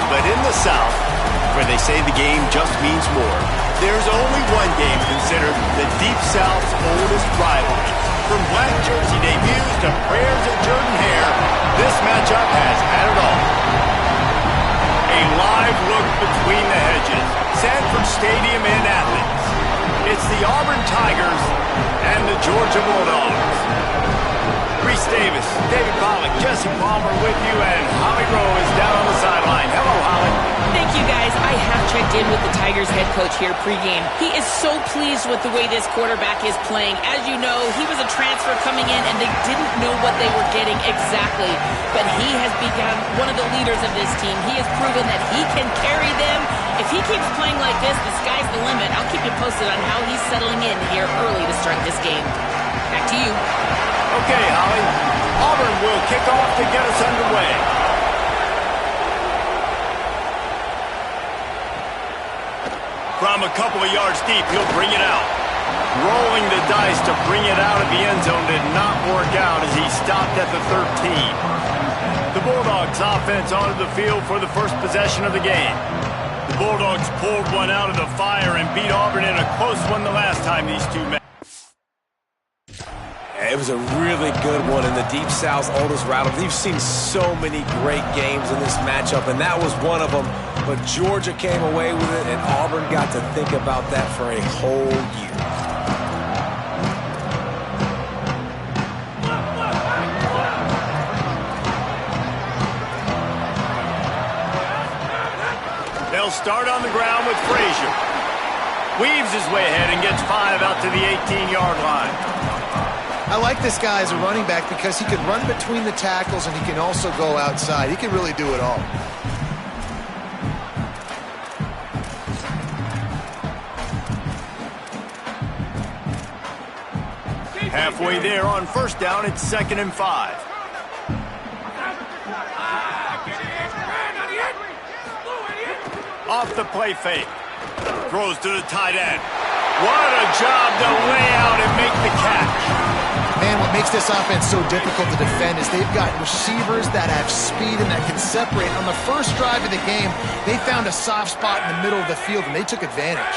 But in the South, where they say the game just means more, there's only one game considered the Deep South's oldest rivalry. From black jersey debuts to prayers at Jordan Hare, this matchup has had it all. A live look between the hedges. Sanford Stadium in Athens. It's the Auburn Tigers and the Georgia Bulldogs. Reese Davis, David Pollack, Jesse Palmer with you, and Holly Rowe is down on the sideline. Hello, Holly. Thank you, guys. I have checked in with the Tigers head coach here pregame. He is so pleased with the way this quarterback is playing. As you know, he was a transfer coming in, and they didn't know what they were getting exactly. But he has become one of the leaders of this team. He has proven that he can carry them. If he keeps playing like this, the sky's the limit. I'll keep you posted on how he's settling in here early to start this game. Back to you. Okay, Holly. Auburn will kick off to get us underway. From a couple of yards deep, he'll bring it out. Rolling the dice to bring it out of the end zone did not work out as he stopped at the 13. The Bulldogs offense onto the field for the first possession of the game. The Bulldogs pulled one out of the fire and beat Auburn in a close one the last time these two met. It was a really good one in the Deep South's oldest rivalry. We've seen so many great games in this matchup, and that was one of them. But Georgia came away with it, and Auburn got to think about that for a whole year. They'll start on the ground with Frazier. Weaves his way ahead and gets 5 out to the 18-yard line. I like this guy as a running back because he can run between the tackles and he can also go outside. He can really do it all. Halfway there on first down, it's 2nd and 5. Off the play fake. Throws to the tight end. What a job to lay out and make the catch. Man, what makes this offense so difficult to defend is they've got receivers that have speed and that can separate. On the first drive of the game, they found a soft spot in the middle of the field, and they took advantage.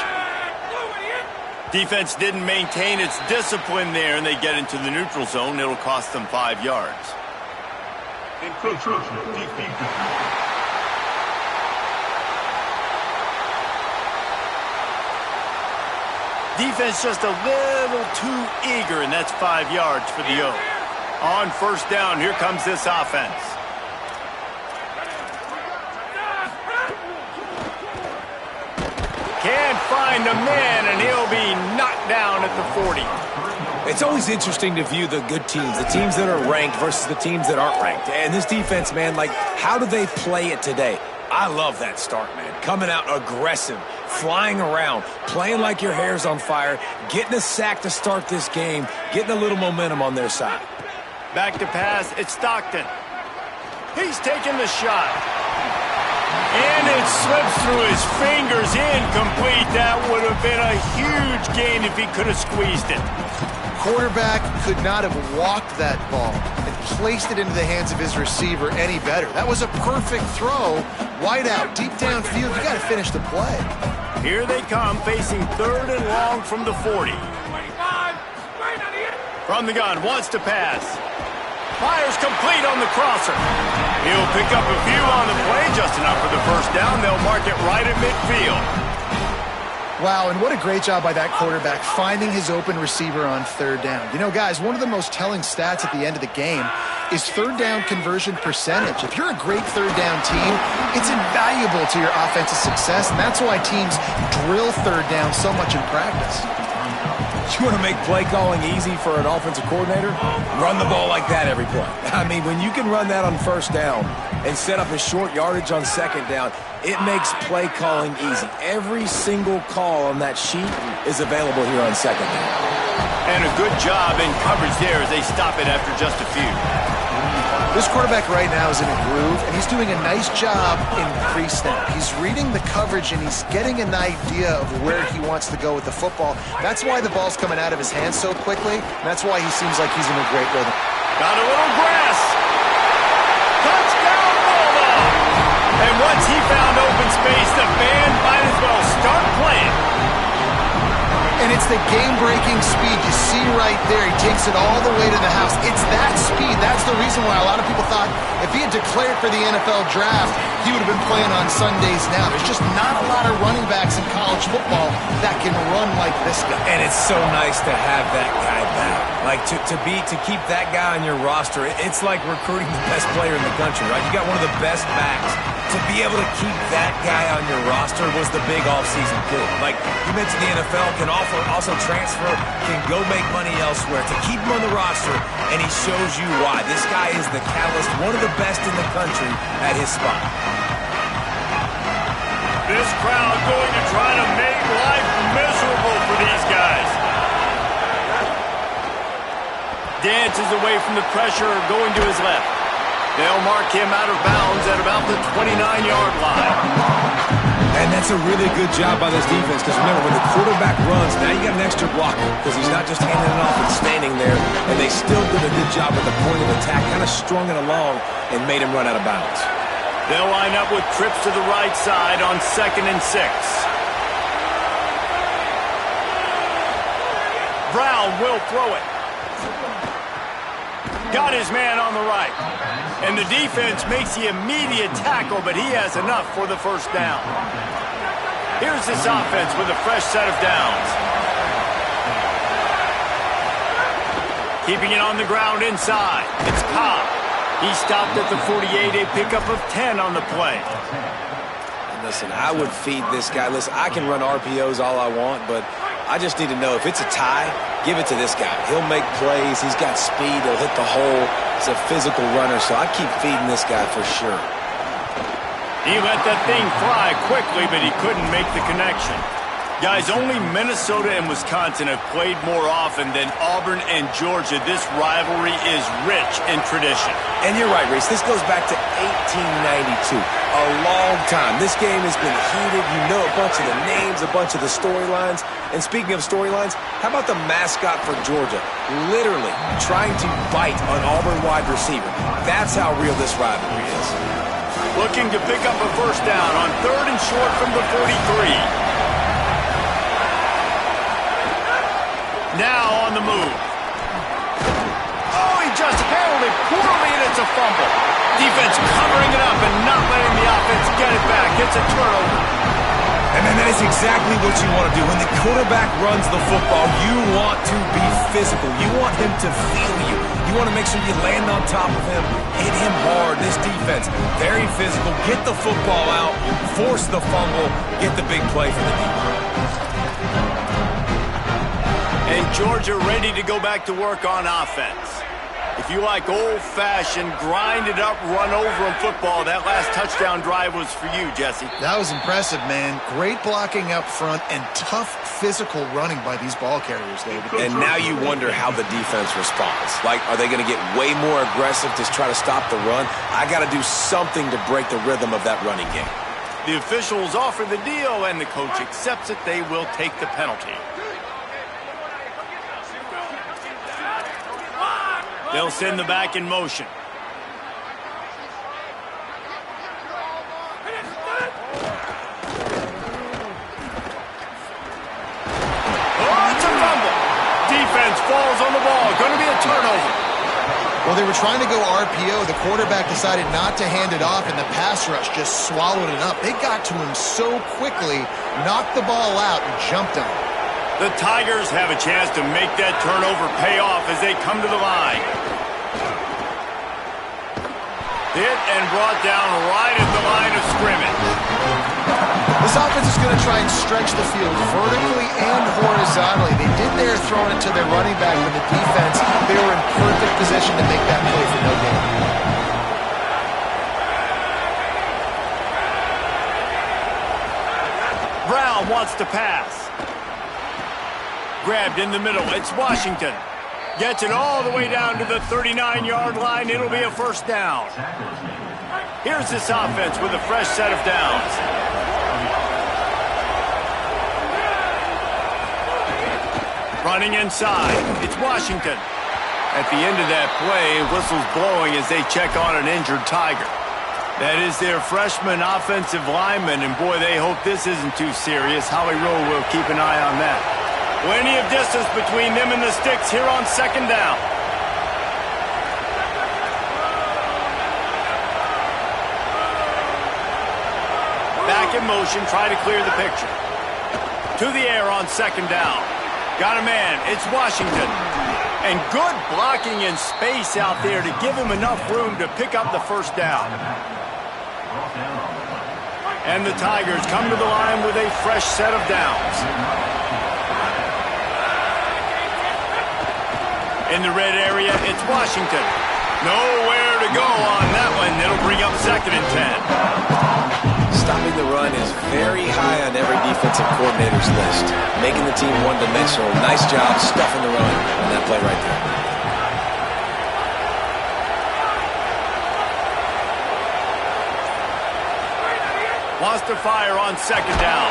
Defense didn't maintain its discipline there, and they get into the neutral zone. It'll cost them 5 yards. Defense just a little too eager, and that's 5 yards for the O. On first down, here comes this offense. Can't find a man, and he'll be knocked down at the 40. It's always interesting to view the good teams, the teams that are ranked versus the teams that aren't ranked. And this defense, man, like, how do they play it today? I love that start, man. Coming out aggressive, flying around, playing like your hair's on fire, getting a sack to start this game, getting a little momentum on their side. Back to pass, it's Stockton. He's taking the shot. And it slips through his fingers, incomplete. That would have been a huge gain if he could have squeezed it. Quarterback could not have walked that ball and placed it into the hands of his receiver any better. That was a perfect throw. Wide out, deep downfield. You got to finish the play. Here they come, facing 3rd and long from the 40. From the gun, wants to pass. Fires complete on the crosser. He'll pick up a few on the play, just enough for the first down. They'll mark it right at midfield. Wow, and what a great job by that quarterback finding his open receiver on 3rd down. You know, guys, one of the most telling stats at the end of the game is 3rd down conversion percentage. If you're a great 3rd down team, it's invaluable to your offensive success, and that's why teams drill 3rd down so much in practice. You want to make play calling easy for an offensive coordinator? Run the ball like that every play. I mean, when you can run that on first down and set up a short yardage on 2nd down, it makes play calling easy. Every single call on that sheet is available here on 2nd down. And a good job in coverage there as they stop it after just a few. This quarterback right now is in a groove, and he's doing a nice job in pre-snap. He's reading the coverage, and he's getting an idea of where he wants to go with the football. That's why the ball's coming out of his hands so quickly, and that's why he seems like he's in a great rhythm. Got a little grass. Touchdown, Bulldog! And once he found space. The band might as well start playing. And it's the game-breaking speed you see right there. He takes it all the way to the house. It's that speed. That's the reason why a lot of people thought if he had declared for the NFL draft, he would have been playing on Sundays now. There's just not a lot of running backs in college football that can run like this guy. And it's so nice to have that guy back. Like, to keep that guy on your roster, it's like recruiting the best player in the country, right? You got one of the best backs. To be able to keep that guy on your roster was the big offseason coup. Like, you mentioned the NFL can also transfer, can go make money elsewhere. To keep him on the roster, and he shows you why. This guy is the catalyst, one of the best in the country at his spot. This crowd going to try to make life miserable for these guys. Dances away from the pressure, going to his left. They'll mark him out of bounds at about the 29-yard line. And that's a really good job by this defense, because remember, when the quarterback runs, now you got an extra blocker, because he's not just handing it off and standing there, and they still did a good job at the point of attack, kind of strung it along and made him run out of bounds. They'll line up with trips to the right side on 2nd and 6. Brown will throw it. Got his man on the right. And the defense makes the immediate tackle, but he has enough for the first down. Here's this offense with a fresh set of downs. Keeping it on the ground inside. It's Cobb. He stopped at the 48, a pickup of 10 on the play. Listen, I would feed this guy. Listen, I can run RPOs all I want, but I just need to know if it's a tie, give it to this guy. He'll make plays. He's got speed. He'll hit the hole. He's a physical runner, so I keep feeding this guy for sure. He let that thing fly quickly, but he couldn't make the connection. Guys, only Minnesota and Wisconsin have played more often than Auburn and Georgia. This rivalry is rich in tradition. And you're right, Reese. This goes back to 1892. A long time. This game has been heated. You know a bunch of the names, a bunch of the storylines. And speaking of storylines, how about the mascot for Georgia? Literally trying to bite an Auburn wide receiver. That's how real this rivalry is. Looking to pick up a first down on 3rd and short from the 43. Now on the move. Oh, he just handled it poorly, and it's a fumble. Defense covering it up and not letting the offense get it back. It's a turnover. And then that is exactly what you want to do. When the quarterback runs the football, you want to be physical. You want him to feel you. You want to make sure you land on top of him, hit him hard. This defense, very physical. Get the football out, force the fumble, get the big play for the defense. And Georgia ready to go back to work on offense. If you like old-fashioned, grind-it-up, run-over-'em football, that last touchdown drive was for you, Jesse. That was impressive, man. Great blocking up front and tough physical running by these ball carriers, David. And now you wonder how the defense responds. Like, are they going to get way more aggressive to try to stop the run? I got to do something to break the rhythm of that running game. The officials offer the deal, and the coach accepts it. They will take the penalty. They'll send the back in motion. Oh, it's a fumble. Defense falls on the ball. Going to be a turnover. Well, they were trying to go RPO. The quarterback decided not to hand it off, and the pass rush just swallowed it up. They got to him so quickly, knocked the ball out, and jumped on him. The Tigers have a chance to make that turnover pay off as they come to the line. Hit and brought down right at the line of scrimmage. This offense is going to try and stretch the field vertically and horizontally. They did there throwing it to their running back, but the defense, they were in perfect position to make that play for no gain. Brown wants to pass. Grabbed in the middle. It's Washington. Gets it all the way down to the 39-yard line. It'll be a first down. Here's this offense with a fresh set of downs. Running inside. It's Washington. At the end of that play, whistles blowing as they check on an injured Tiger. That is their freshman offensive lineman, and boy, they hope this isn't too serious. Howie Rowe will keep an eye on that. Plenty of distance between them and the sticks here on second down. Back in motion, try to clear the picture. To the air on second down. Got a man, it's Washington. And good blocking in space out there to give him enough room to pick up the first down. And the Tigers come to the line with a fresh set of downs. In the red area, it's Washington. Nowhere to go on that one. It'll bring up 2nd and 10. Stopping the run is very high on every defensive coordinator's list. Making the team one-dimensional. Nice job stuffing the run on that play right there. Wants to fire on second down.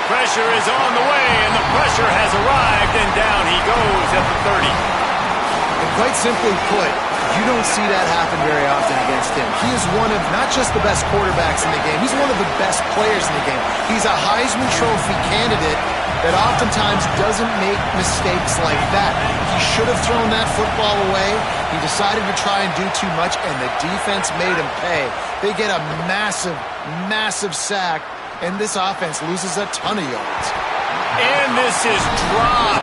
Pressure is on the way, and the pressure has arrived, and down he goes at the 30. And quite simply put, you don't see that happen very often against him. He is one of not just the best quarterbacks in the game, he's one of the best players in the game. He's a Heisman Trophy candidate that oftentimes doesn't make mistakes like that. He should have thrown that football away. He decided to try and do too much, and the defense made him pay. They get a massive, massive sack, and this offense loses a ton of yards. And this is dropped.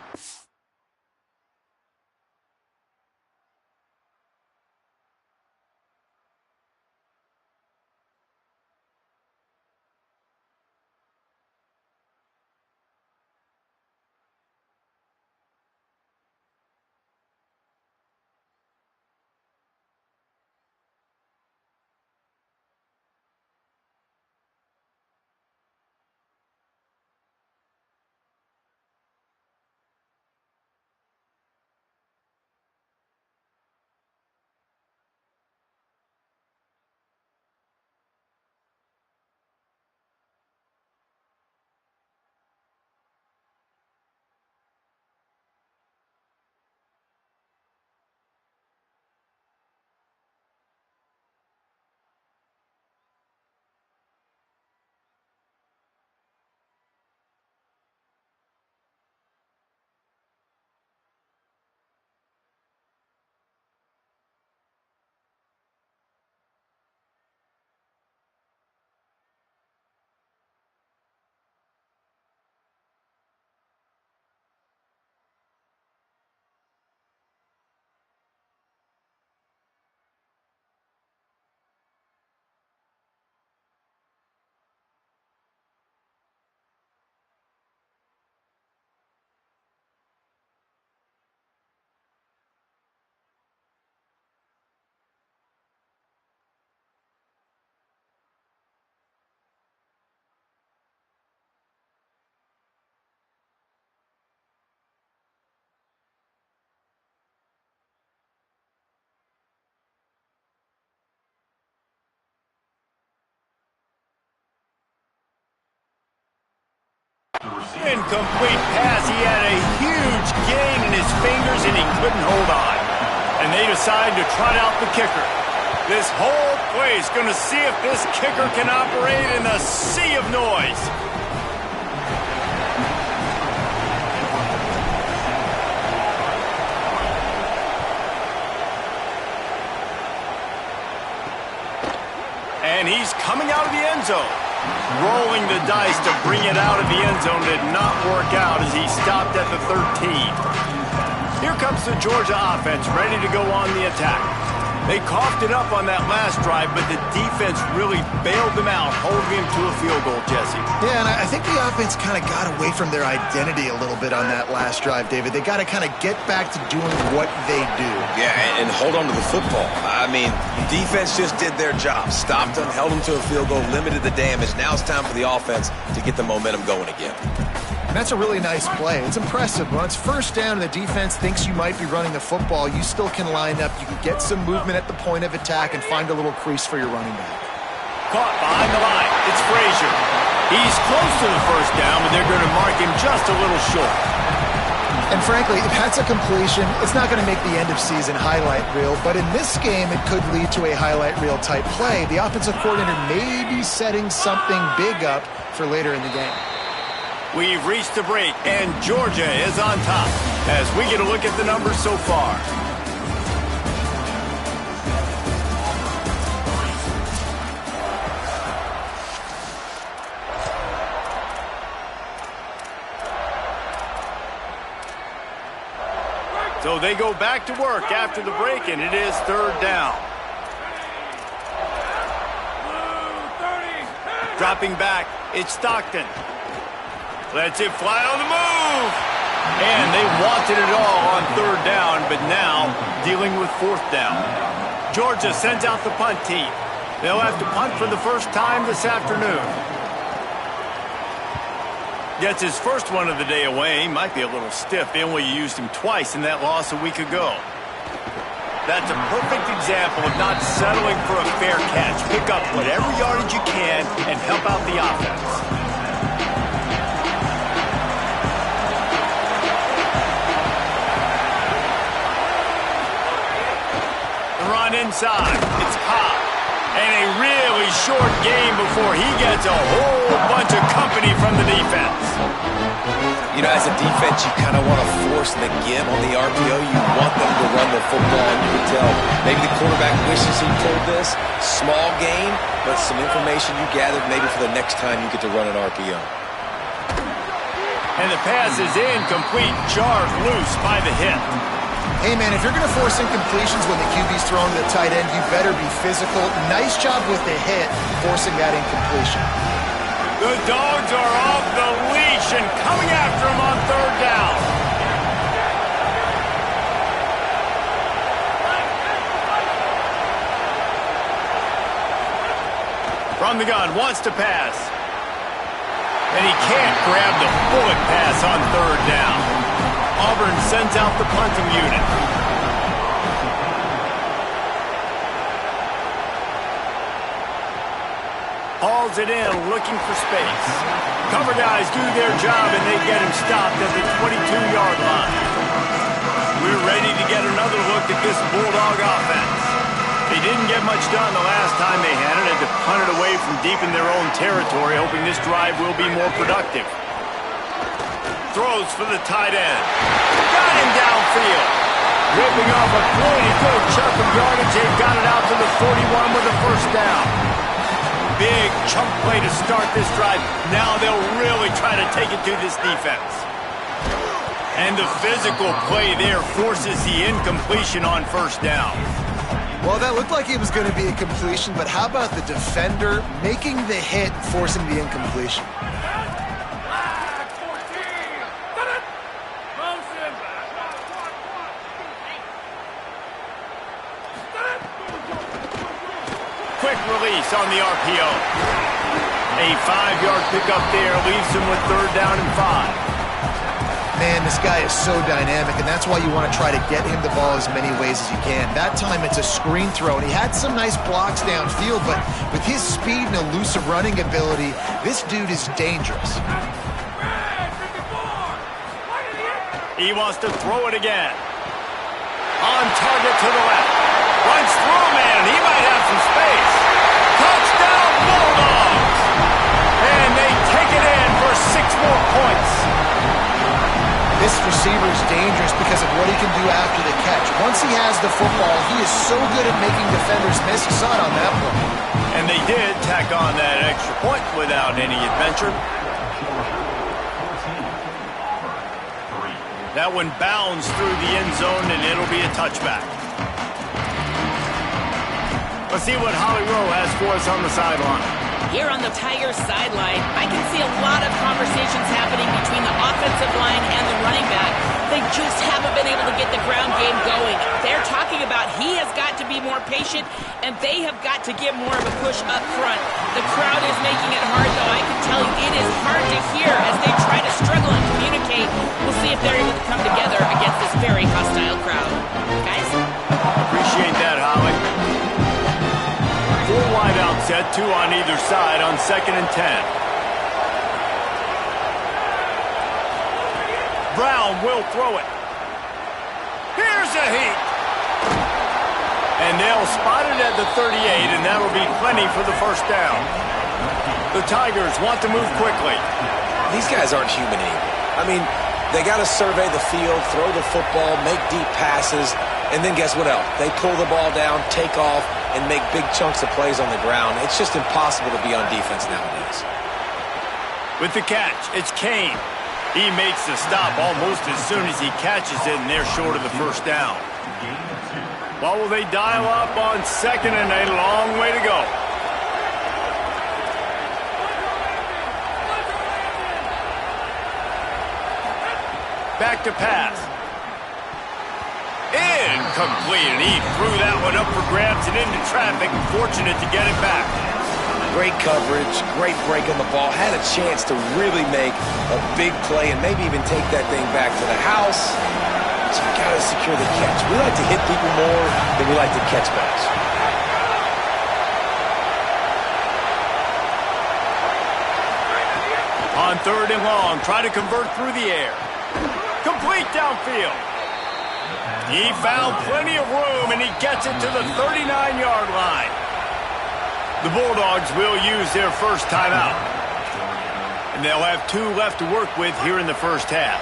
Incomplete pass. He had a huge gain in his fingers, and he couldn't hold on. And they decide to trot out the kicker. This whole place going to see if this kicker can operate in a sea of noise. And he's coming out of the end zone. Rolling the dice to bring it out of the end zone did not work out as he stopped at the 13. Here comes the Georgia offense ready to go on the attack. They coughed it up on that last drive, but the defense really bailed them out, holding him to a field goal, Jesse. Yeah, and I think the offense kind of got away from their identity a little bit on that last drive, David. They got to kind of get back to doing what they do. Yeah, and hold on to the football. I mean, defense just did their job. Stopped them, held them to a field goal, limited the damage. Now it's time for the offense to get the momentum going again. And that's a really nice play. It's impressive. When it's first down and the defense thinks you might be running the football, you still can line up. You can get some movement at the point of attack and find a little crease for your running back. Caught behind the line. It's Frazier. He's close to the first down, but they're going to mark him just a little short. And frankly, if that's a completion, it's not going to make the end-of-season highlight reel. But in this game, it could lead to a highlight reel-type play. The offensive coordinator may be setting something big up for later in the game. We've reached the break, and Georgia is on top as we get a look at the numbers so far. So they go back to work after the break, and it is third down. Dropping back, it's Stockton. Lets it fly on the move. And they wanted it all on third down, but now dealing with fourth down. Georgia sends out the punt team. They'll have to punt for the first time this afternoon. Gets his first one of the day away. Might be a little stiff. They only used him twice in that loss a week ago. That's a perfect example of not settling for a fair catch. Pick up whatever yardage you can and help out the offense. The run inside. It's Pop. And a really short game before he gets a whole bunch of company from the defense. You know, as a defense, you kind of want to force the give on the RPO. You want them to run the football, and you can tell maybe the quarterback wishes he pulled this. Small gain, but some information you gathered maybe for the next time you get to run an RPO. And the pass is incomplete, jarred loose by the hit. Hey, man, if you're going to force incompletions when the QB's throwing to the tight end, you better be physical. Nice job with the hit, forcing that incompletion. The Dogs are off the leash and coming after him on third down. From the gun, wants to pass. And he can't grab the bullet pass on third down. Auburn sends out the punting unit. Hauls it in, looking for space. Cover guys do their job, and they get him stopped at the 22-yard line. We're ready to get another look at this Bulldog offense. They didn't get much done the last time they had it. Had to punt it away from deep in their own territory, hoping this drive will be more productive. Throws for the tight end. Got him downfield. Ripping off a pretty good chunk of yardage. They've got it out to the 41 with a first down. Big chunk play to start this drive. Now they'll really try to take it to this defense. And the physical play there forces the incompletion on first down. Well, that looked like it was going to be a completion, but how about the defender making the hit, forcing the incompletion? Quick release on the RPO. A 5-yard pickup there leaves him with third down and 5. Man, this guy is so dynamic, and that's why you want to try to get him the ball as many ways as you can. That time it's a screen throw, and he had some nice blocks downfield, but with his speed and elusive running ability, this dude is dangerous. He wants to throw it again. On target to the left. Runs through a man. He might have some space. Touchdown, Bulldogs! And they take it in for 6 more points. This receiver is dangerous because of what he can do after the catch. Once he has the football, he is so good at making defenders miss. You saw it on that play. And they did tack on that extra point without any adventure. That one bounds through the end zone, and it'll be a touchback. Let's see what Holly Rowe has for us on the sideline. Here on the Tigers sideline, I can see a lot of conversations happening between the offensive line and the running back. They just haven't been able to get the ground game going. They're talking about he has got to be more patient, and they have got to give more of a push up front. The crowd is making it hard, though. I can tell you it is hard to hear as they try to struggle and communicate. We'll see if they're able to come together against this very hostile crowd. Guys? Appreciate that, Holly. 4 wide out set, 2 on either side on 2nd and 10. Brown will throw it. Here's a heat. And they'll spot it at the 38, and that'll be plenty for the first down. The Tigers want to move quickly. These guys aren't human anymore. I mean, they got to survey the field, throw the football, make deep passes, and then guess what else? They pull the ball down, take off, and make big chunks of plays on the ground. It's just impossible to be on defense nowadays. With the catch, it's Kane. He makes the stop almost as soon as he catches it, and they're short of the first down. What will they dial up on second and a long way to go? Back to pass. Incomplete, and he threw that one up for grabs and into traffic. Fortunate to get it back. Great coverage, great break on the ball. Had a chance to really make a big play and maybe even take that thing back to the house. So you got to secure the catch. We like to hit people more than we like to catch balls. On third and long, try to convert through the air. Complete downfield. He found plenty of room, and he gets it to the 39-yard line. The Bulldogs will use their first timeout. And they'll have 2 left to work with here in the first half.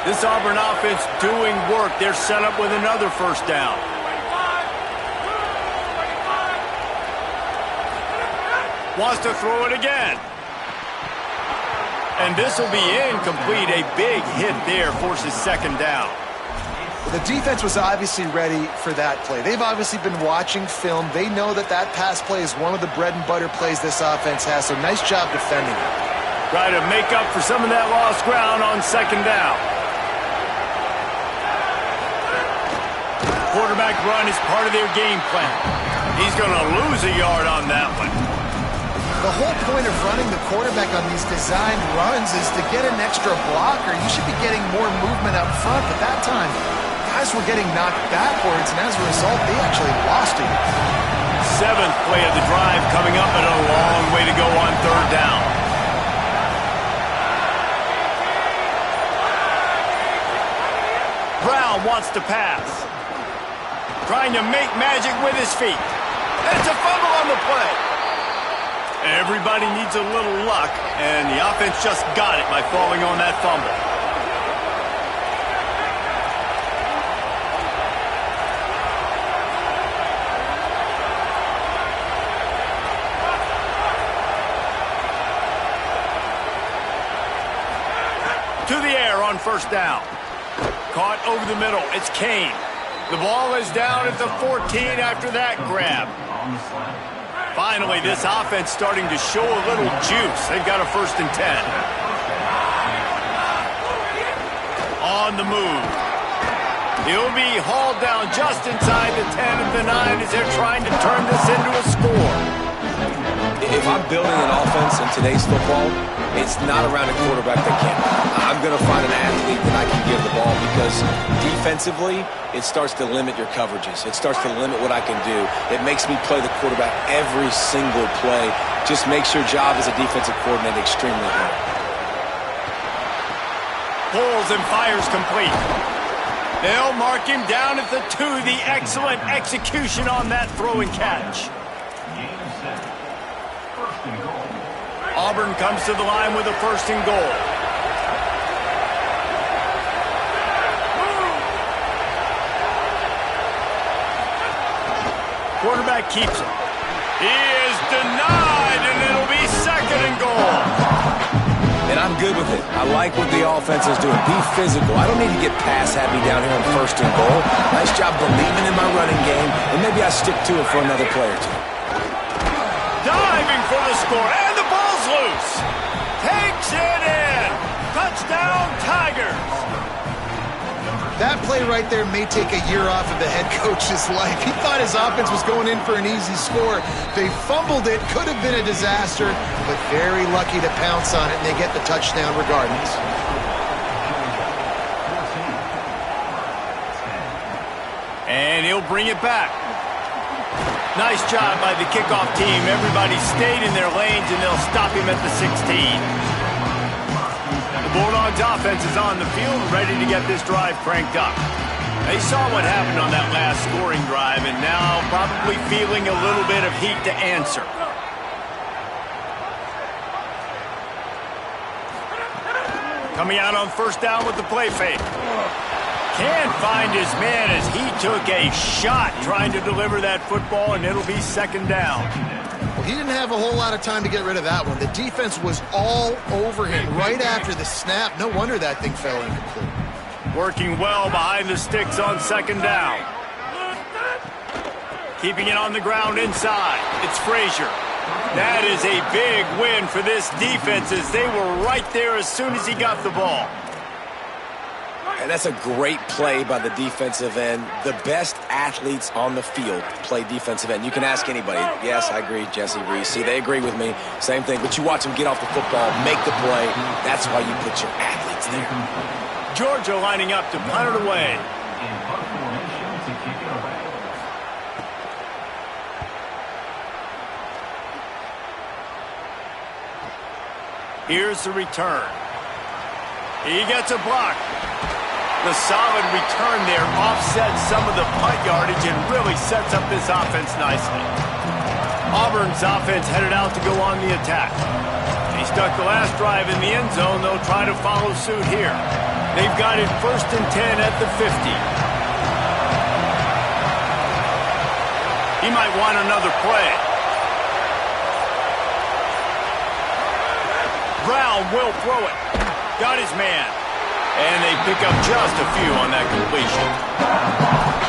This Auburn offense doing work. They're set up with another first down. Wants to throw it again. And this will be incomplete. A big hit there forces second down. The defense was obviously ready for that play. They've obviously been watching film. They know that that pass play is one of the bread and butter plays this offense has, so nice job defending it. Try to make up for some of that lost ground on second down. Quarterback run is part of their game plan. He's going to lose a yard on that one. The whole point of running the quarterback on these designed runs is to get an extra blocker. You should be getting more movement up front, but that time, guys were getting knocked backwards, and as a result, they actually lost it. 7th play of the drive coming up, and a long way to go on third down. Brown wants to pass. Trying to make magic with his feet. It's a fumble on the play. Everybody needs a little luck, and the offense just got it by falling on that fumble. To the air on first down. Caught over the middle. It's Kane. The ball is down at the 14 after that grab. Finally, this offense starting to show a little juice. They've got a 1st and 10. On the move. He'll be hauled down just inside the 10 of the 9 as they're trying to turn this into a score. If I'm building an offense in today's football, it's not around a quarterback that can. I'm going to find an athlete that I can give the ball because defensively, it starts to limit your coverages. It starts to limit what I can do. It makes me play the quarterback every single play. Just makes your job as a defensive coordinator extremely hard. Pulls and fires complete. They'll mark him down at the 2. The excellent execution on that throw and catch. Auburn comes to the line with a 1st and goal. Quarterback keeps it. He is denied, and it'll be 2nd and goal. And I'm good with it. I like what the offense is doing. Be physical. I don't need to get pass happy down here on 1st and goal. Nice job believing in my running game, and maybe I stick to it for another play or 2. Diving for the score, and the ball's loose. Takes it in. Touchdown, Tigers. That play right there may take a year off of the head coach's life. He thought his offense was going in for an easy score. They fumbled it. Could have been a disaster, but very lucky to pounce on it, and they get the touchdown regardless. And he'll bring it back. Nice job by the kickoff team. Everybody stayed in their lanes, and they'll stop him at the 16. The Bulldogs offense is on the field, ready to get this drive cranked up. They saw what happened on that last scoring drive, and now probably feeling a little bit of heat to answer. Coming out on first down with the play fake. Can't find his man as he took a shot trying to deliver that football, and it'll be second down. Well, he didn't have a whole lot of time to get rid of that one. The defense was all over him right after the snap. No wonder that thing fell incomplete. Working well behind the sticks on second down. Keeping it on the ground inside. It's Frazier. That is a big win for this defense as they were right there as soon as he got the ball. And that's a great play by the defensive end. The best athletes on the field play defensive end. You can ask anybody. Yes, I agree, Jesse Reese. See, they agree with me. Same thing. But you watch them get off the football, make the play. That's why you put your athletes there. Georgia lining up to punt it away. Here's the return. He gets a block. The solid return there offsets some of the punt yardage and really sets up this offense nicely. Auburn's offense headed out to go on the attack. He stuck the last drive in the end zone. They'll try to follow suit here. They've got it 1st and 10 at the 50. He might want another play. Brown will throw it. Got his man. And they pick up just a few on that completion.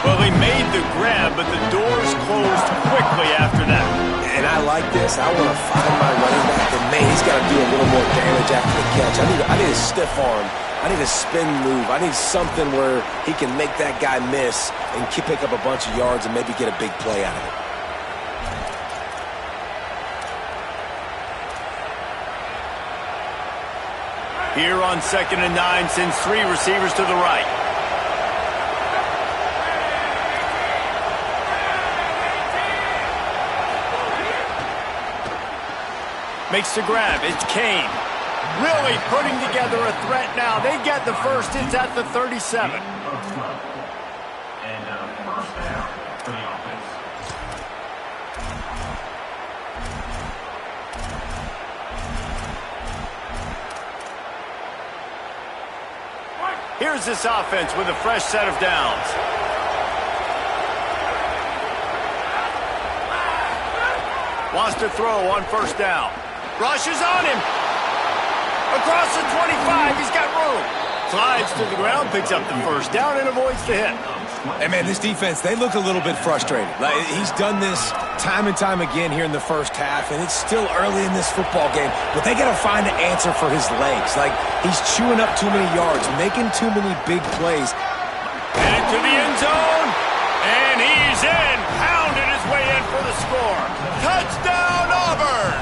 Well, he made the grab, but the doors closed quickly after that. And I like this. I want to find my running back, and man, he's got to do a little more damage after the catch. I need a stiff arm. I need a spin move. I need something where he can make that guy miss and pick up a bunch of yards and maybe get a big play out of it. Here on 2nd and 9, sends 3 receivers to the right. Makes the grab. It's Kane. Really putting together a threat now. They get the first. It's at the 37. Here's this offense with a fresh set of downs. Wants to throw on first down. Rushes on him. Across the 25, he's got room. Slides to the ground, picks up the first down, and avoids the hit. Hey, man, this defense, they look a little bit frustrated. Like, he's done this time and time again here in the first half, and it's still early in this football game, but they got to find an answer for his legs. Like, he's chewing up too many yards, making too many big plays. Headed to the end zone, and he's in. Pounded his way in for the score. Touchdown, Auburn!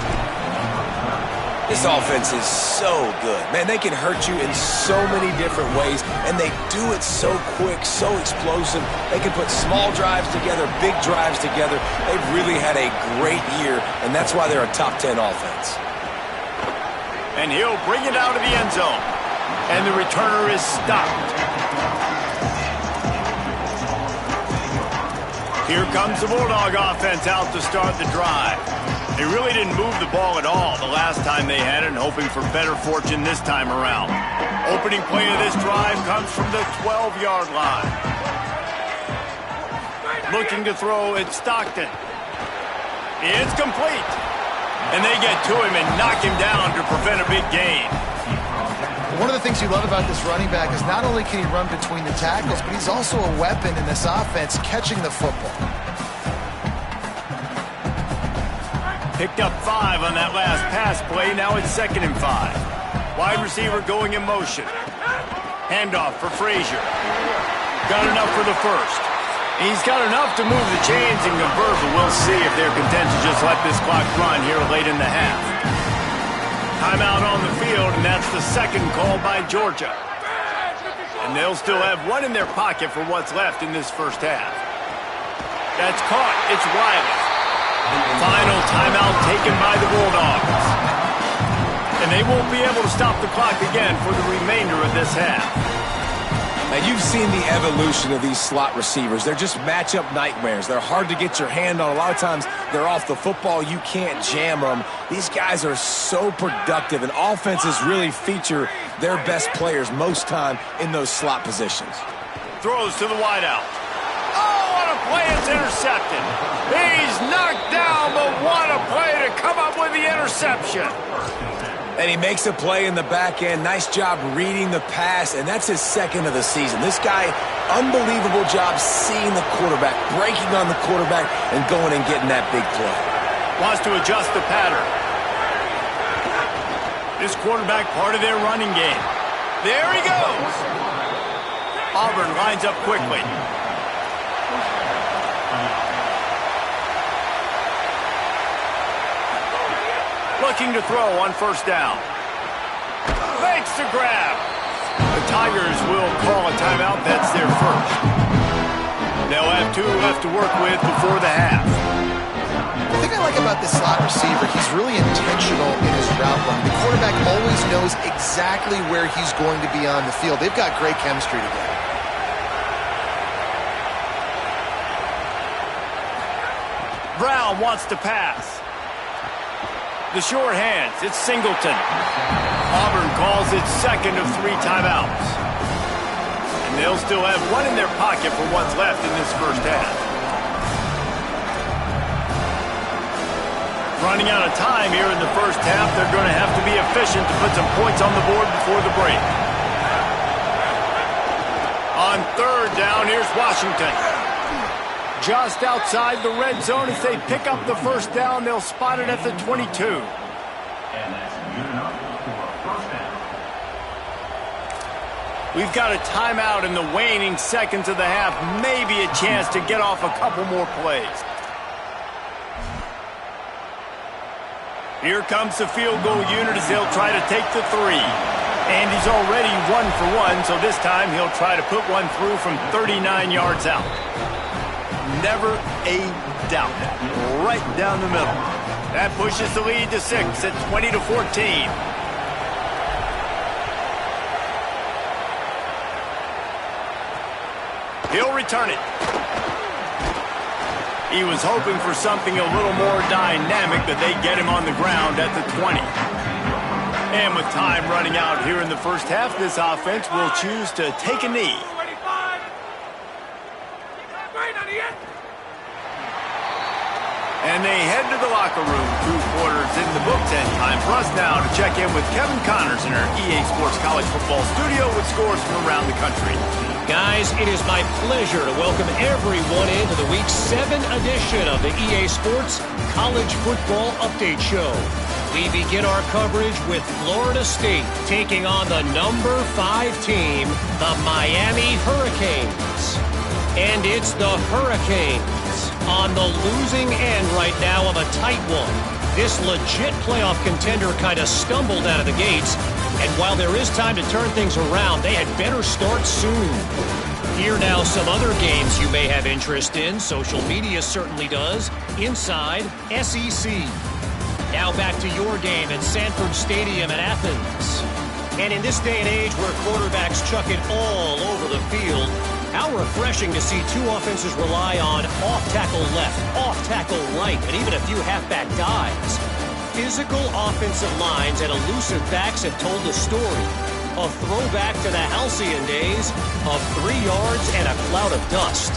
This offense is so good. Man, they can hurt you in so many different ways, and they do it so quick, so explosive. They can put small drives together, big drives together. They've really had a great year, and that's why they're a top 10 offense. And he'll bring it out of the end zone. And the returner is stopped. Here comes the Bulldog offense out to start the drive. They really didn't move the ball at all the last time they had it, hoping for better fortune this time around. Opening play of this drive comes from the 12-yard line. Looking to throw, it's Stockton. It's complete. And they get to him and knock him down to prevent a big gain. One of the things you love about this running back is not only can he run between the tackles, but he's also a weapon in this offense catching the football. Picked up 5 on that last pass play. Now it's 2nd and 5. Wide receiver going in motion. Handoff for Frazier. Got enough for the first. He's got enough to move the chains and convert, but we'll see if they're content to just let this clock run here late in the half. Timeout on the field, and that's the second call by Georgia. And they'll still have one in their pocket for what's left in this first half. That's caught. It's Wiley. Final timeout taken by the Bulldogs. And they won't be able to stop the clock again for the remainder of this half. Now, you've seen the evolution of these slot receivers. They're just matchup nightmares. They're hard to get your hand on. A lot of times, they're off the football. You can't jam them. These guys are so productive, and offenses really feature their best players most time in those slot positions. Throws to the wideout. Oh, what a play. It's intercepted. He's knocked down, but what a play to come up with the interception. And he makes a play in the back end. Nice job reading the pass, and that's his second of the season. This guy, unbelievable job seeing the quarterback, breaking on the quarterback, and going and getting that big play. Wants to adjust the pattern. This quarterback part of their running game. There he goes. Auburn lines up quickly. Looking to throw on first down. Fakes the grab. The Tigers will call a timeout. That's their first. They'll have 2 left to work with before the half. The thing I like about this slot receiver, he's really intentional in his route run. The quarterback always knows exactly where he's going to be on the field. They've got great chemistry together. Brown wants to pass. The short hands, it's Singleton. Auburn calls its second of 3 timeouts. And they'll still have 1 in their pocket for what's left in this first half. Running out of time here in the first half, they're going to have to be efficient to put some points on the board before the break. On third down, here's Washington. Just outside the red zone as they pick up the first down. They'll spot it at the 22. We've got a timeout in the waning seconds of the half. Maybe a chance to get off a couple more plays. Here comes the field goal unit as they'll try to take the 3. And he's already 1 for 1, so this time he'll try to put one through from 39 yards out. Never a doubt. Right down the middle. That pushes the lead to 6 at 20-14. He'll return it. He was hoping for something a little more dynamic, but they get him on the ground at the 20. And with time running out here in the first half, this offense will choose to take a knee. And they head to the locker room. 2 quarters in the books, and time for us now to check in with Kevin Connors in our EA Sports College Football Studio with scores from around the country. Guys, it is my pleasure to welcome everyone into the Week 7 edition of the EA Sports College Football Update Show. We begin our coverage with Florida State taking on the number 5 team, the Miami Hurricanes. And it's the Hurricanes on the losing end right now of a tight one. This legit playoff contender kind of stumbled out of the gates, and while there is time to turn things around, they had better start soon. Here now some other games you may have interest in. Social media certainly does. Inside SEC. Now back to your game at Sanford Stadium in Athens. And in this day and age where quarterbacks chuck it all over the field, how refreshing to see 2 offenses rely on off-tackle left, off-tackle right, and even a few halfback dives. Physical offensive lines and elusive backs have told the story. A throwback to the halcyon days of 3 yards and a cloud of dust.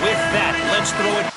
With that, let's throw it.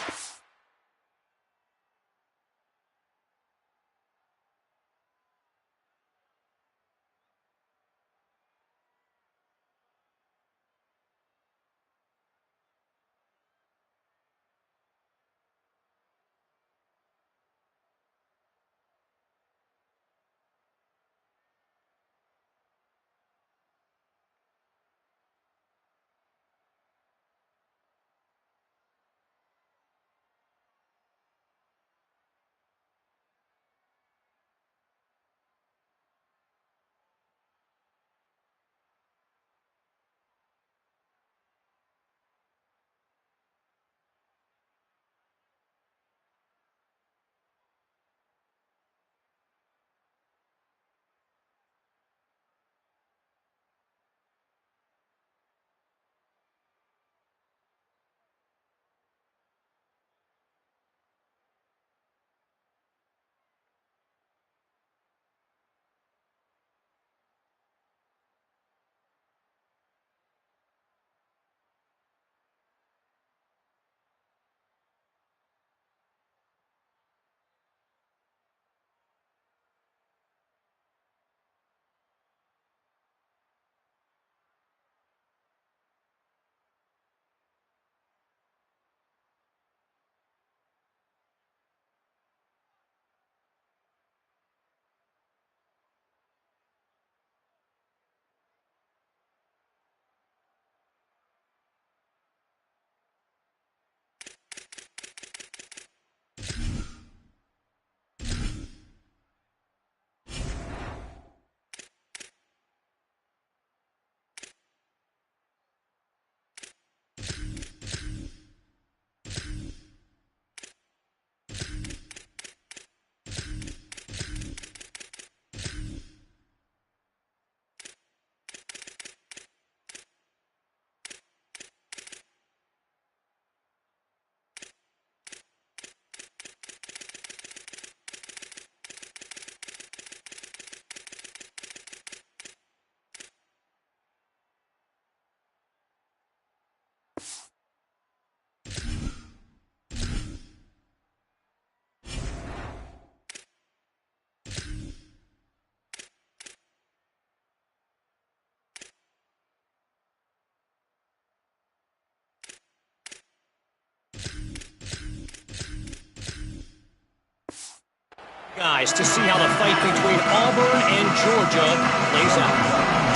guys, to see how the fight between Auburn and Georgia plays out.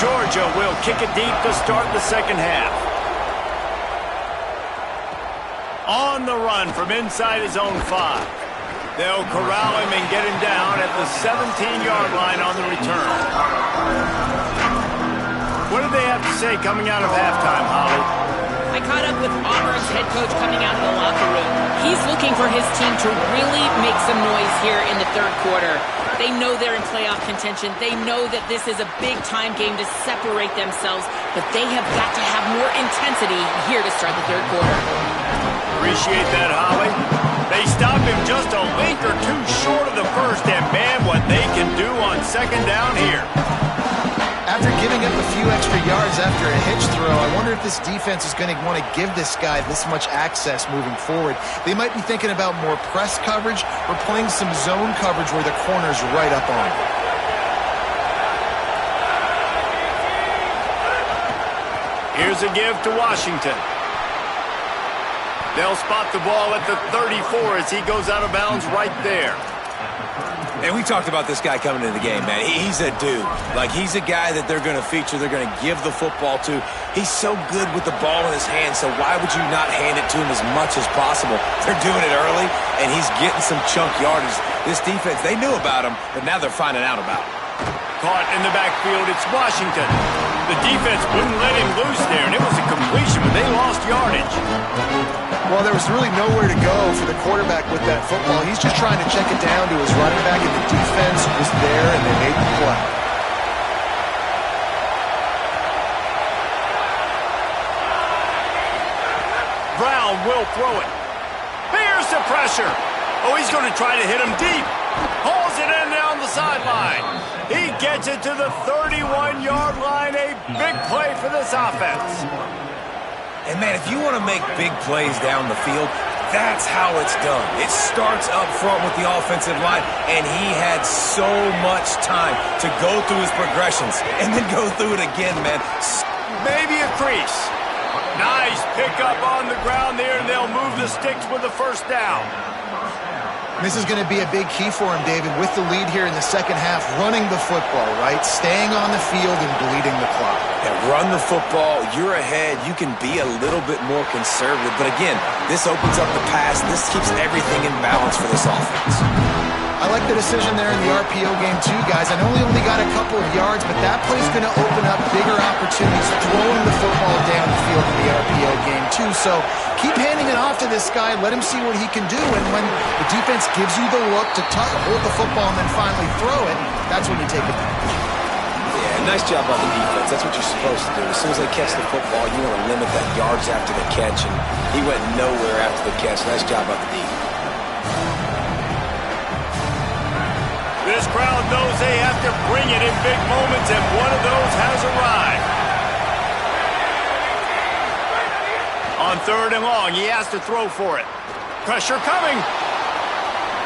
Georgia will kick it deep to start the second half. On the run from inside his own 5. They'll corral him and get him down at the 17-yard line on the return. What do they have to say coming out of halftime, Holly? I caught up with Auburn's head coach coming out of the locker room. He's looking for his team to really make some noise here in the third quarter. They know they're in playoff contention. They know that this is a big-time game to separate themselves, but they have got to have more intensity here to start the third quarter. Appreciate that, Holly. They stop him just a link or two short of the first, and man, what they can do on second down here. After giving up a few extra yards after a hitch throw, I wonder if this defense is going to want to give this guy this much access moving forward. They might be thinking about more press coverage or playing some zone coverage where the corner's right up on him. Here's a give to Washington. They'll spot the ball at the 34 as he goes out of bounds right there. And we talked about this guy coming into the game, man. He's a dude. Like, he's a guy that they're going to feature, they're going to give the football to. He's so good with the ball in his hand, so why would you not hand it to him as much as possible? They're doing it early, and he's getting some chunk yardage. This defense, they knew about him, but now they're finding out about him. Caught in the backfield, it's Washington. The defense wouldn't let him loose there, and it was a completion, but they lost yardage. Well, there was really nowhere to go for the quarterback with that football. He's just trying to check it down to his running back, and the defense was there, and they made the play. Brown will throw it. Here's the pressure. Oh, he's going to try to hit him deep. Hauls it in down the sideline. He gets it to the 31-yard line. A big play for this offense. And, man, if you want to make big plays down the field, that's how it's done. It starts up front with the offensive line, and he had so much time to go through his progressions and then go through it again, man. Maybe a crease. Nice pickup on the ground there, and they'll move the sticks with the first down. This is going to be a big key for him, David, with the lead here in the second half, running the football, right? Staying on the field and bleeding the clock. And run the football, you're ahead, you can be a little bit more conservative. But again, this opens up the pass. This keeps everything in balance for this offense. I like the decision there in the RPO game too, guys. I know he only got a couple of yards, but that play's going to open up bigger opportunities throwing the football down the field in the RPO game too. So keep handing it off to this guy. Let him see what he can do. And when the defense gives you the look to hold the football and then finally throw it, that's when you take advantage. Yeah, nice job by the defense. That's what you're supposed to do. As soon as they catch the football, you want to limit that yards after the catch, and he went nowhere after the catch. Nice job by the defense. This crowd knows they have to bring it in big moments, and one of those has arrived. On third and long, he has to throw for it. Pressure coming.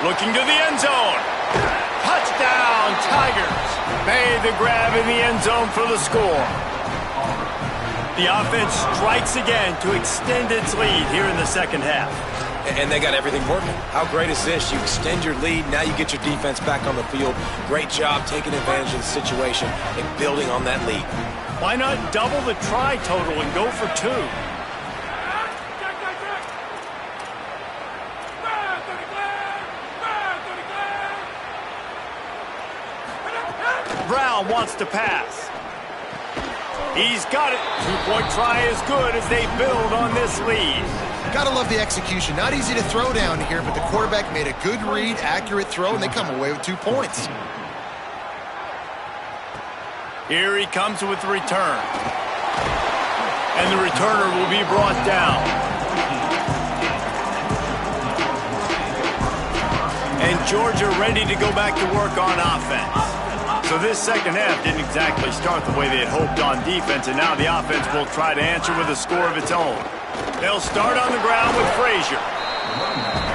Looking to the end zone. Touchdown, Tigers. Made the grab in the end zone for the score. The offense strikes again to extend its lead here in the second half. And they got everything working. How great is this? You extend your lead, now you get your defense back on the field. Great job taking advantage of the situation and building on that lead. Why not double the try total and go for 2? Brown wants to pass. He's got it. Two-point try is good as they build on this lead. Gotta love the execution. Not easy to throw down here, but the quarterback made a good read, accurate throw, and they come away with 2 points. Here he comes with the return. And the returner will be brought down. And Georgia ready to go back to work on offense. So this second half didn't exactly start the way they had hoped on defense, and now the offense will try to answer with a score of its own. They'll start on the ground with Frazier.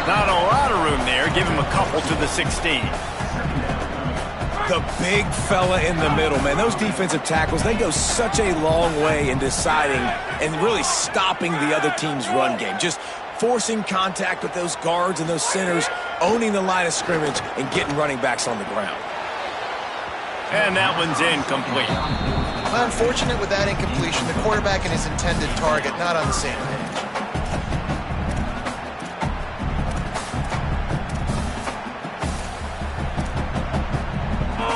Not a lot of room there. Give him a couple to the 16. The big fella in the middle, man. Those defensive tackles, they go such a long way in deciding and really stopping the other team's run game. Just forcing contact with those guards and those centers, owning the line of scrimmage, and getting running backs on the ground. And that one's incomplete. Unfortunate with that incompletion. The quarterback and his intended target not on the same page.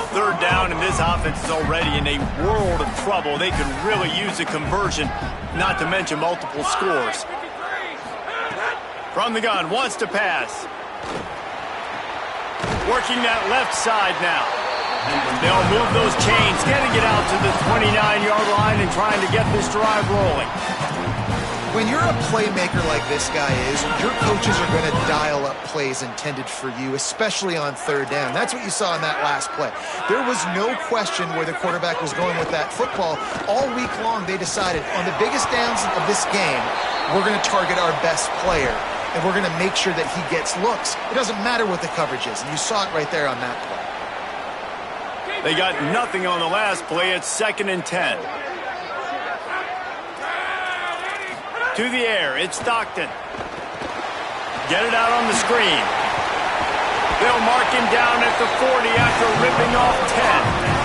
Third down, and this offense is already in a world of trouble. They could really use a conversion, not to mention multiple scores. From the gun, wants to pass. Working that left side now. They'll move those chains, getting it out to the 29-yard line and trying to get this drive rolling. When you're a playmaker like this guy is, your coaches are going to dial up plays intended for you, especially on third down. That's what you saw in that last play. There was no question where the quarterback was going with that football. All week long, they decided on the biggest downs of this game, we're going to target our best player, and we're going to make sure that he gets looks. It doesn't matter what the coverage is, and you saw it right there on that play. They got nothing on the last play. It's 2nd and 10. To the air, it's Stockton. Get it out on the screen. They'll mark him down at the 40 after ripping off 10.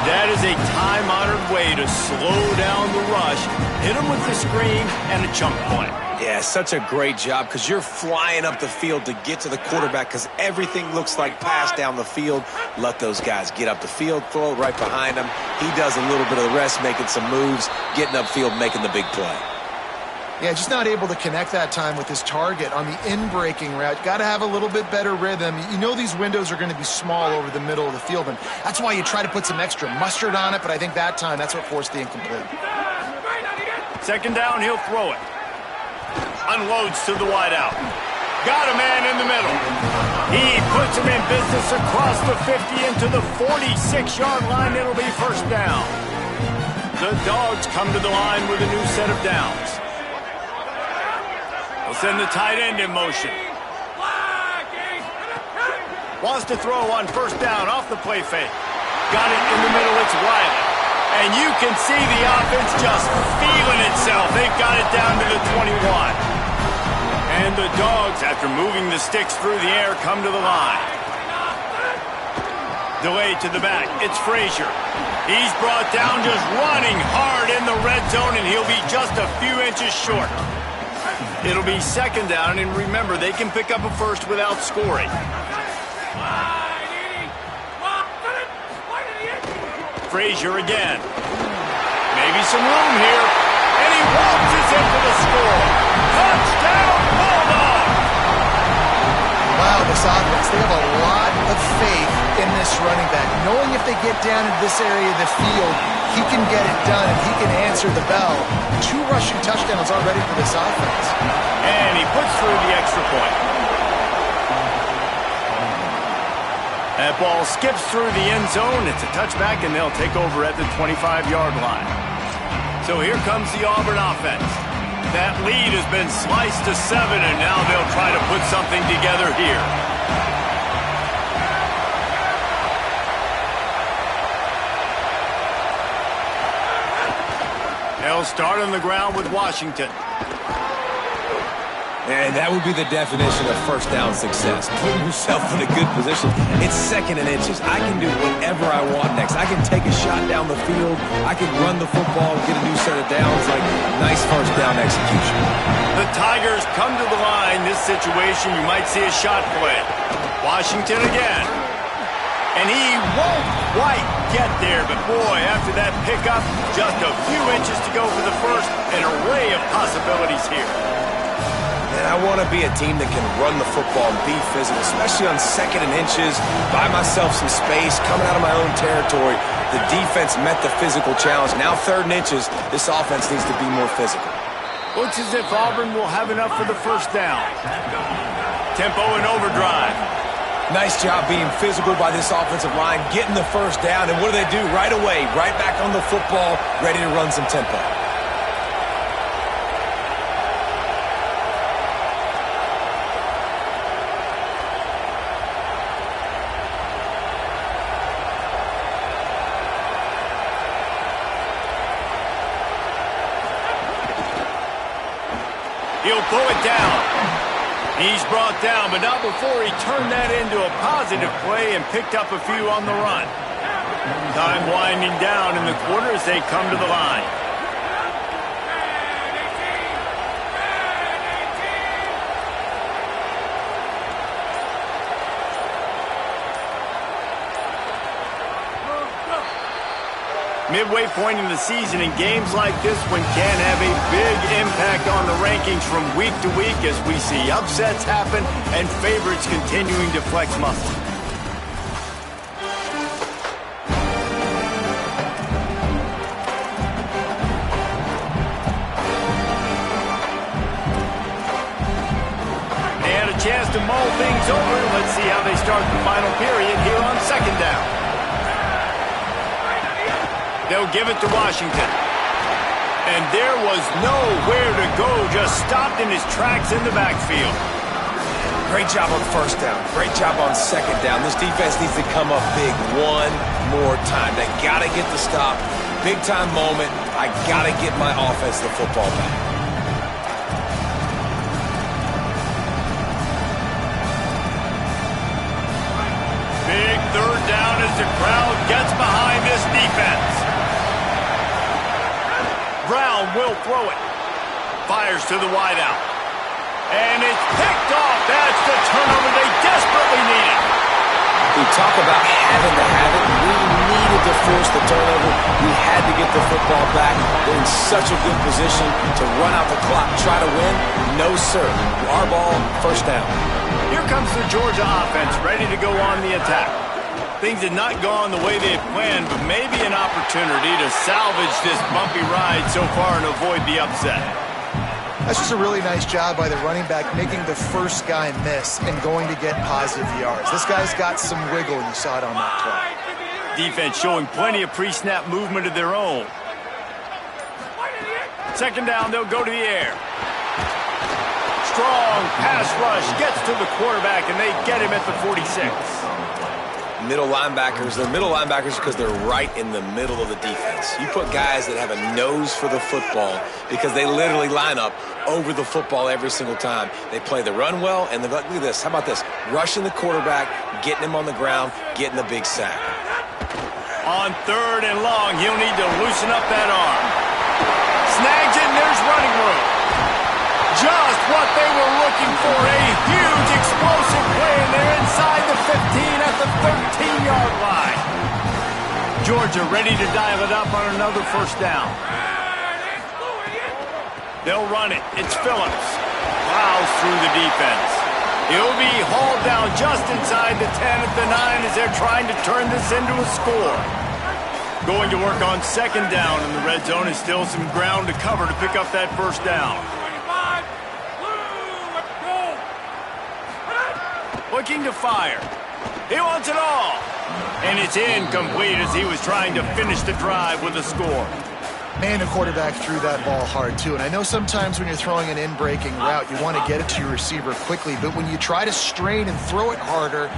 That is a time-honored way to slow down the rush, hit him with the screen, and a chunk play. Yeah, such a great job because you're flying up the field to get to the quarterback because everything looks like pass down the field. Let those guys get up the field, throw it right behind him. He does a little bit of the rest, making some moves, getting upfield, making the big play. Yeah, just not able to connect that time with his target on the in-breaking route. Got to have a little bit better rhythm. You know these windows are going to be small over the middle of the field, and that's why you try to put some extra mustard on it, but I think that time that's what forced the incomplete. 2nd down, he'll throw it. Unloads to the wideout. Got a man in the middle. He puts him in business across the 50 into the 46-yard line. It'll be 1st down. The Dogs come to the line with a new set of downs. They'll send the tight end in motion. Wants to throw on 1st down off the play fake. Got it in the middle. It's Wiley. And you can see the offense just feeling itself. They've got it down to the 21. And the Dogs, after moving the sticks through the air, come to the line. Delay to the back. It's Frazier. He's brought down just running hard in the red zone, and he'll be just a few inches short. It'll be 2nd down, and remember, they can pick up a first without scoring. Frazier again. Maybe some room here. And he waltzes in for the score. Touchdown, Bulldog! Wow, this offense, they have a lot of faith in this running back. Knowing if they get down into this area of the field, he can get it done and he can answer the bell. 2 rushing touchdowns already for this offense. And he puts through the extra point. That ball skips through the end zone. It's a touchback, and they'll take over at the 25-yard line. So here comes the Auburn offense. That lead has been sliced to 7, and now they'll try to put something together here. They'll start on the ground with Washington. And that would be the definition of 1st down success. Putting yourself in a good position. It's 2nd and inches. I can do whatever I want next. I can take a shot down the field. I can run the football, get a new set of downs. Like, nice 1st down execution. The Tigers come to the line. This situation, you might see a shot play. Washington again. And he won't quite get there. But, boy, after that pickup, just a few inches to go for the first. An array of possibilities here. And I want to be a team that can run the football and be physical, especially on 2nd and inches, buy myself some space, coming out of my own territory. The defense met the physical challenge. Now 3rd and inches, this offense needs to be more physical. Looks as if Auburn will have enough for the 1st down. Tempo and overdrive. Nice job being physical by this offensive line, getting the 1st down. And what do they do? Right away, right back on the football, ready to run some tempo. He'll throw it down. He's brought down, but not before he turned that into a positive play and picked up a few on the run. Time winding down in the quarter as they come to the line. Midway point in the season, in games like this one can have a big impact on the rankings from week to week as we see upsets happen and favorites continuing to flex muscle. They had a chance to mull things over. Let's see how they start the final period here on second down. They'll give it to Washington. And there was nowhere to go, just stopped in his tracks in the backfield. Great job on first down. Great job on second down. This defense needs to come up big one more time. They got to get the stop. Big time moment. I got to get my offense the football back. Big third down as the crowd gets behind this defense. Brown will throw it. Fires to the wideout. And it's picked off. That's the turnover they desperately needed. We talk about having to have it. We needed to force the turnover. We had to get the football back. They're in such a good position to run out the clock, try to win. No, sir. Our ball, first down. Here comes the Georgia offense, ready to go on the attack. Things had not gone the way they had planned, but maybe an opportunity to salvage this bumpy ride so far and avoid the upset. That's just a really nice job by the running back, making the first guy miss and going to get positive yards. This guy's got some wiggle, and you saw it on that play. Defense showing plenty of pre-snap movement of their own. Second down, they'll go to the air. Strong pass rush gets to the quarterback, and they get him at the 46. Middle linebackers, they're middle linebackers because they're right in the middle of the defense. You put guys that have a nose for the football because they literally line up over the football every single time. They play the run well, and look at this. How about this? Rushing the quarterback, getting him on the ground, getting the big sack. On third and long, he'll need to loosen up that arm. Snags it, and there's running room. Just what they were looking for, a huge explosive play, and they're inside the 15 at the 13-yard line. Georgia ready to dial it up on another first down. They'll run it. It's Phillips. Plows through the defense. He'll be hauled down just inside the 10 at the 9 as they're trying to turn this into a score. Going to work on second down in the red zone is still some ground to cover to pick up that first down. Looking to fire. He wants it all. And it's incomplete as he was trying to finish the drive with a score. Man, the quarterback threw that ball hard, too. And I know sometimes when you're throwing an in-breaking route, you want to get it to your receiver quickly. But when you try to strain and throw it harder,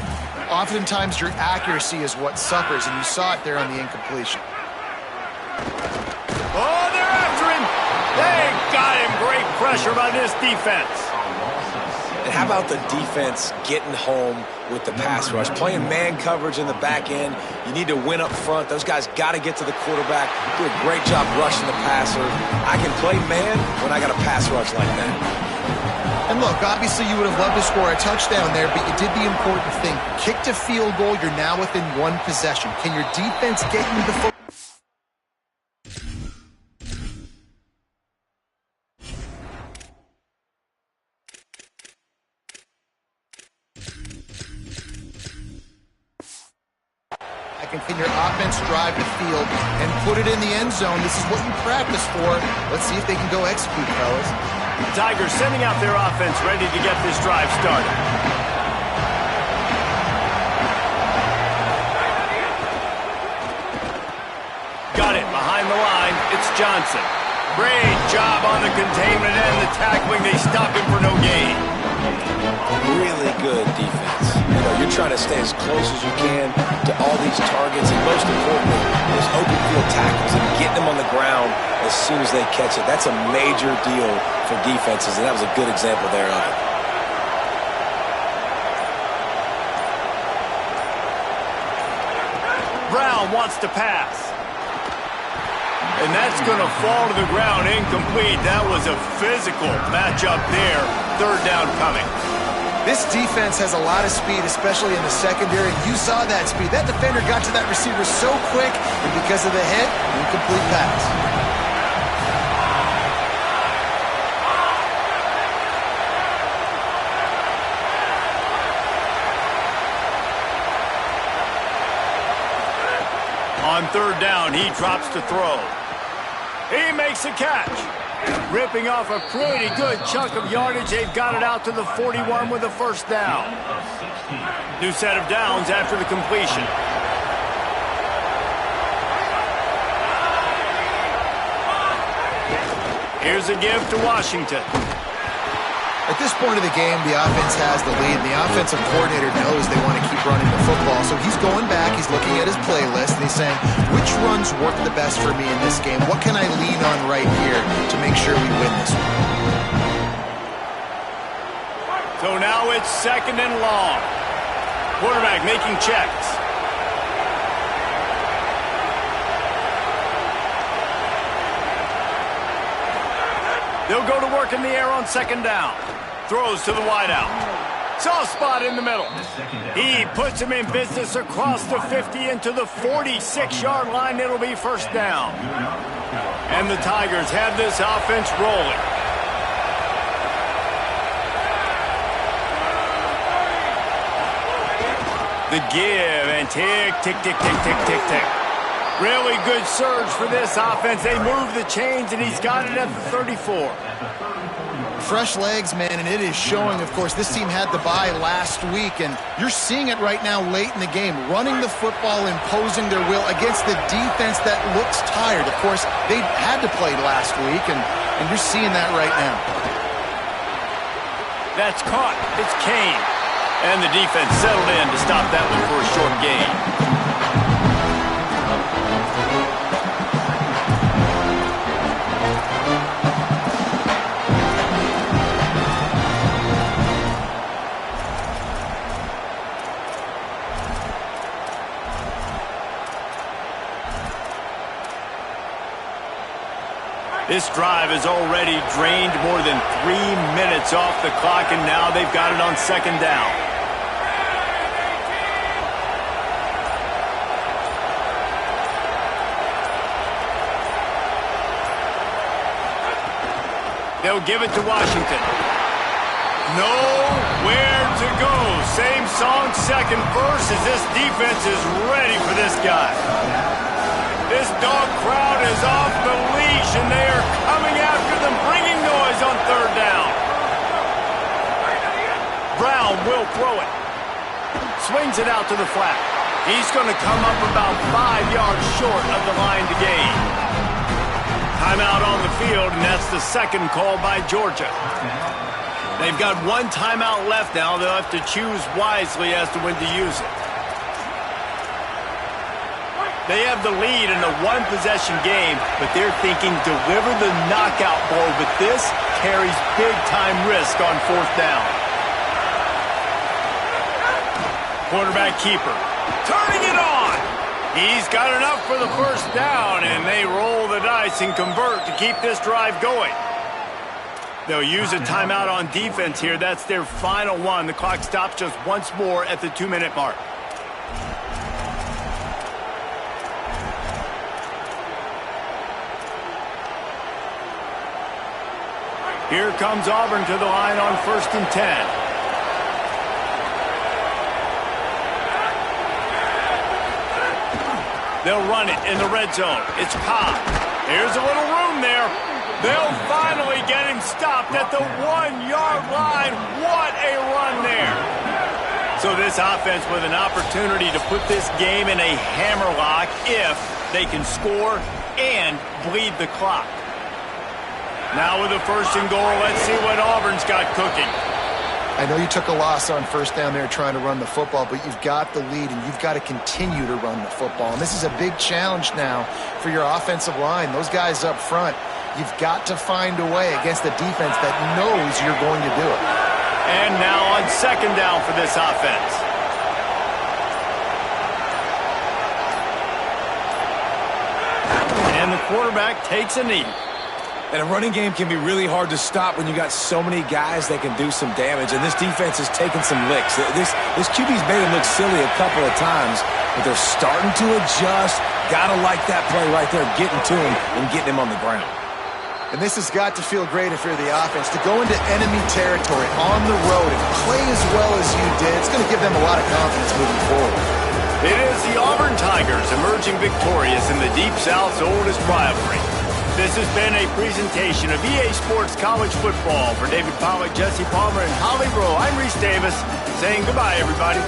oftentimes your accuracy is what suffers. And you saw it there on the incompletion. Oh, they're after him. They got him. Great pressure by this defense. And how about the defense getting home with the pass rush? Playing man coverage in the back end. You need to win up front. Those guys got to get to the quarterback. Do a great job rushing the passer. I can play man when I got a pass rush like that. And look, obviously you would have loved to score a touchdown there, but you did the important thing. Kicked a field goal, you're now within one possession. Can your defense get you the football? Can your offense drive the field and put it in the end zone? This is what you practice for. Let's see if they can go execute, fellas. Tigers sending out their offense ready to get this drive started. Got it behind the line. It's Johnson. Great job on the containment and the tackling. They stop him for no gain. Really good defense. You know, you're trying to stay as close as you can to all these targets, and most importantly, those open field tackles and getting them on the ground as soon as they catch it. That's a major deal for defenses, and that was a good example there of it. Brown wants to pass. And that's going to fall to the ground incomplete. That was a physical matchup there. Third down coming. This defense has a lot of speed, especially in the secondary. You saw that speed. That defender got to that receiver so quick, and because of the hit, incomplete pass. On third down, he drops to throw. He makes a catch. Ripping off a pretty good chunk of yardage. They've got it out to the 41 with a first down. New set of downs after the completion. Here's a give to Washington. At this point of the game, the offense has the lead, and the offensive coordinator knows they want to keep running the football. So he's going back, he's looking at his playlist, and he's saying, which runs work the best for me in this game? What can I lean on right here to make sure we win this one? So now it's second and long. Quarterback making checks. They'll go to work in the air on second down. Throws to the wideout. Soft spot in the middle. He puts him in business across the 50 into the 46-yard line. It'll be first down. And the Tigers have this offense rolling. The give and tick, tick, tick, tick, tick, tick, tick. Really good surge for this offense. They move the chains, and he's got it at the 34. Fresh legs, man, and it is showing, of course. This team had the bye last week, and you're seeing it right now late in the game. Running the football, imposing their will against the defense that looks tired. Of course, they had to play last week, and you're seeing that right now. That's caught. It's Kane. And the defense settled in to stop that one for a short gain. This drive has already drained more than 3 minutes off the clock, and now they've got it on second down. They'll give it to Washington. Nowhere to go. Same song, second verse, as this defense is ready for this guy. This dog crowd is off the leash, and they are coming after them, bringing noise on third down. Brown will throw it. Swings it out to the flat. He's going to come up about 5 yards short of the line to gain. Timeout on the field, and that's the second call by Georgia. They've got one timeout left now. They'll have to choose wisely as to when to use it. They have the lead in a one-possession game, but they're thinking deliver the knockout blow, but this carries big-time risk on fourth down. Quarterback keeper, turning it on. He's got enough for the first down, and they roll the dice and convert to keep this drive going. They'll use a timeout on defense here. That's their final one. The clock stops just once more at the 2-minute mark. Here comes Auburn to the line on 1st and 10. They'll run it in the red zone. It's Cobb. Here's a little room there. They'll finally get him stopped at the 1-yard line. What a run there. So this offense with an opportunity to put this game in a hammerlock if they can score and bleed the clock. Now with the 1st and goal, let's see what Auburn's got cooking. I know you took a loss on first down there trying to run the football, but you've got the lead, and you've got to continue to run the football. And this is a big challenge now for your offensive line. Those guys up front, you've got to find a way against a defense that knows you're going to do it. And now on second down for this offense. And the quarterback takes a knee. And a running game can be really hard to stop when you got so many guys that can do some damage. And this defense is taking some licks. This QB's made him look silly a couple of times, but they're starting to adjust. Gotta like that play right there, getting to him and getting him on the ground. And this has got to feel great if you're the offense, to go into enemy territory on the road and play as well as you did. It's going to give them a lot of confidence moving forward. It is the Auburn Tigers emerging victorious in the Deep South's oldest rivalry. This has been a presentation of EA Sports College Football. For David Pollack, Jesse Palmer, and Holly Rowe, I'm Reese Davis saying goodbye, everybody.